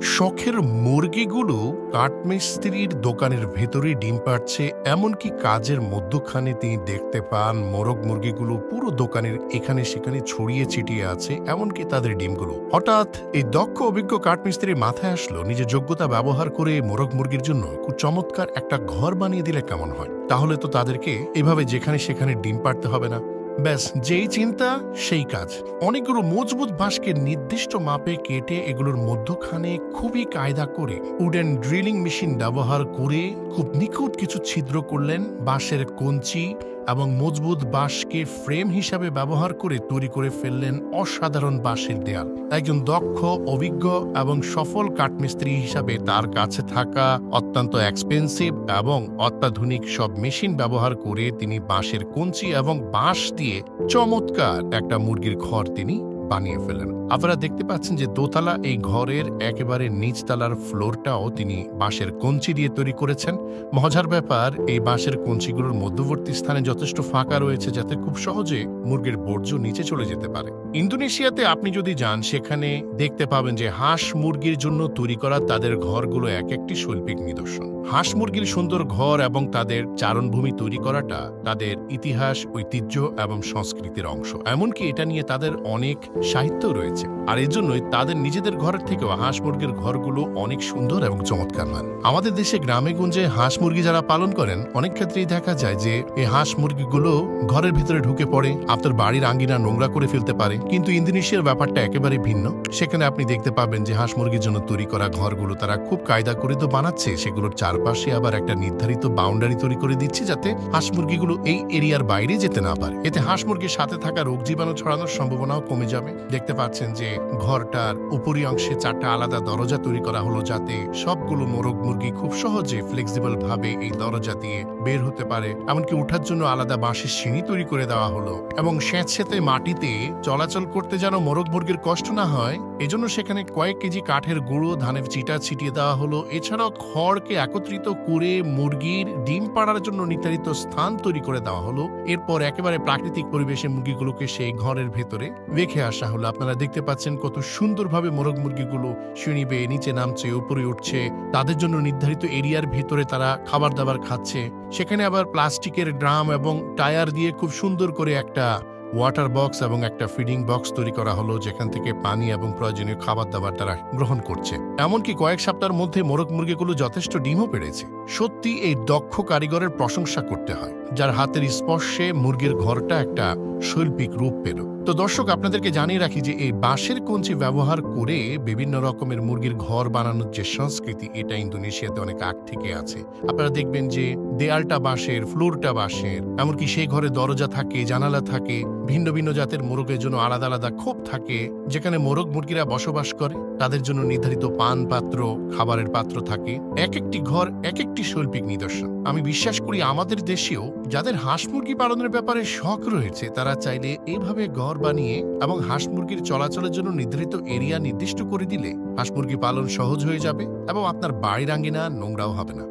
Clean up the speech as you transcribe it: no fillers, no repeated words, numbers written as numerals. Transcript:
শখের মুরগিগুলো কাঠমিস্ত্রির দোকানের ভেতরে ডিম পাড়ছে। এমনকি কাজের মধ্যখানে তিনি দেখতে পান মোরগ মুরগিগুলো পুরো দোকানের এখানে সেখানে ছড়িয়ে ছিটিয়ে আছে, এমনকি তাদের ডিমগুলো। হঠাৎ এই দক্ষ অভিজ্ঞ কাঠমিস্ত্রির মাথায় আসলো, নিজের যোগ্যতা ব্যবহার করে মোরগ মুরগির জন্য খুব চমৎকার একটা ঘর বানিয়ে দিলে কেমন হয়। তাহলে তো তাদেরকে এভাবে যেখানে সেখানে ডিম পাড়তে হবে না। ব্যাস, যেই চিন্তা সেই কাজ। অনেকগুলো মজবুত বাঁশকে নির্দিষ্ট মাপে কেটে এগুলোর মধ্যখানে খুবই কায়দা করে উডেন ড্রিলিং মেশিন ব্যবহার করে খুব নিখুঁত কিছু ছিদ্র করলেন। বাঁশের কঞ্চি এবং মজবুত বাঁশকে ফ্রেম হিসাবে ব্যবহার করে তৈরি করে ফেললেন অসাধারণ বাঁশের দেয়াল। একজন দক্ষ, অভিজ্ঞ এবং সফল কাঠমিস্ত্রি হিসাবে তার কাছে থাকা অত্যন্ত এক্সপেন্সিভ এবং অত্যাধুনিক সব মেশিন ব্যবহার করে তিনি বাঁশের কঞ্চি এবং বাঁশ দিয়ে চমৎকার একটা মুরগির ঘর তিনি বানিয়ে ফেলেন। আপনারা দেখতে পাচ্ছেন যে দোতলা এই ঘরের একেবারে নিচতলার ফ্লোরটাও তিনি বাঁশের কঞ্চি দিয়ে তৈরি করেছেন। মজার ব্যাপার, এই বাঁশের কঞ্চিগুলোর মধ্যবর্তী স্থানে যথেষ্ট ফাঁকা রয়েছে যাতে খুব সহজে মুরগির বর্জ্য নিচে চলে যেতে পারে। ইন্দোনেশিয়াতে আপনি যদি যান, সেখানে দেখতে পাবেন যে হাঁস মুরগির জন্য তৈরি করা তাদের ঘরগুলো এক একটি শৈল্পিক নিদর্শন। হাঁস মুরগির সুন্দর ঘর এবং তাদের চারণভূমি তৈরি করাটা তাদের ইতিহাস, ঐতিহ্য এবং সংস্কৃতির অংশ। এমনকি এটা নিয়ে তাদের অনেক সাহিত্য রয়েছে। আর এই জন্যই তাদের নিজেদের ঘরের থেকেও হাঁস মুরগির ঘরগুলো অনেক সুন্দর এবং চমৎকার মান। আমাদের দেশে গ্রামে গঞ্জে হাঁস মুরগি যারা পালন করেন, অনেক ক্ষেত্রেই দেখা যায় যে এই হাঁস মুরগিগুলো ঘরের ভিতরে ঢুকে পড়ে, আপনার বাড়ির আঙ্গিনা নোংরা করে ফেলতে পারে। কিন্তু ইন্দোনেশিয়ার ব্যাপারটা একেবারে ভিন্ন। সেখানে আপনি দেখতে পাবেন যে হাঁস মুরগির জন্য তৈরি করা ঘরগুলো তারা খুব কায়দা করে তো বানাচ্ছে, সেগুলোর চারপাশে আবার একটা নির্ধারিত বাউন্ডারি তৈরি করে দিচ্ছে যাতে হাঁস মুরগিগুলো এই এরিয়ার বাইরে যেতে না পারে। এতে হাঁস মুরগির সাথে থাকা রোগ জীবাণু ছড়ানোর সম্ভাবনাও কমে যাবে। দেখতে পাচ্ছেন যে ঘরটার উপরি অংশে 4টা আলাদা দরজা তৈরি করা হলো যাতে সবগুলো মোরগ মুরগি খুব সহজে ফ্লেক্সিবল ভাবে এই দরজা দিয়ে বের হতে পারে। এমনকি উঠার জন্য আলাদা বাঁশের সিঁড়ি তৈরি করে দেওয়া হলো এবং স্যাঁতস্যাঁতে মাটিতে চলাচল করতে যেন মোরগ মুরগির কষ্ট না হয়, এজন্য সেখানে কয়েক কেজি কাঠের গুঁড়ো, ধানের চিটা ছিটিয়ে দেওয়া হলো। এছাড়াও খড়কে একত্রিত করে মুরগির ডিম পাড়ার জন্য নির্ধারিত স্থান তৈরি করে দেওয়া হলো। এরপর একেবারে প্রাকৃতিক পরিবেশে মুরগিগুলোকে সেই ঘরের ভেতরে রেখে আসা হলো। আপনারা দেখতে পাচ্ছেন কত সুন্দরভাবে মোরগ মুরগিগুলো সিঁড়ি বেয়ে নিচে নামছে, উপরে উঠছে। তাদের জন্য নির্ধারিত এরিয়ার ভেতরে তারা খাবার দাবার খাচ্ছে। সেখানে আবার প্লাস্টিকের ড্রাম এবং টায়ার দিয়ে খুব সুন্দর করে একটা ওয়াটার বক্স এবং একটা ফিডিং বক্স তৈরি করা হলো, যেখান থেকে পানি এবং প্রয়োজনীয় খাবার দাবার তারা গ্রহণ করছে। এমনকি কয়েক সপ্তাহের মধ্যে মোরগ মুরগিগুলো যথেষ্ট ডিমও পেড়েছে। সত্যি এই দক্ষ কারিগরের প্রশংসা করতে হয়, যার হাতের স্পর্শে মুরগির ঘরটা একটা শৈল্পিক রূপ পেল। তো দর্শক, আপনাদেরকে জানিয়ে রাখি যে এই বাঁশের কঞ্চি ব্যবহার করে বিভিন্ন রকমের মুরগির ঘর বানানোর যে সংস্কৃতি, এটা ইন্দোনেশিয়াতে অনেক আগ থেকে আছে। আপনারা দেখবেন যে দেয়ালটা বাঁশের, ফ্লোরটা বাঁশের, এমনকি সেই ঘরে দরজা থাকে, জানালা থাকে। ভিন্ন ভিন্ন জাতের মোরগের জন্য আলাদা আলাদা খোপ থাকে, যেখানে মোরগ মুরগিরা বসবাস করে। তাদের জন্য নির্ধারিত পান পাত্র, খাবারের পাত্র থাকে। এক একটি ঘর এক একটি শৈল্পিক নিদর্শন। আমি বিশ্বাস করি আমাদের দেশেও যাদের হাঁস মুরগি পালনের ব্যাপারে শখ রয়েছে, তারা চাইলে এইভাবে ঘর বানিয়ে এবং হাঁস মুরগির চলাচলের জন্য নির্ধারিত এরিয়া নির্দিষ্ট করে দিলে হাঁস মুরগি পালন সহজ হয়ে যাবে এবং আপনার বাড়ির আঙ্গিনা নোংরাও হবে না।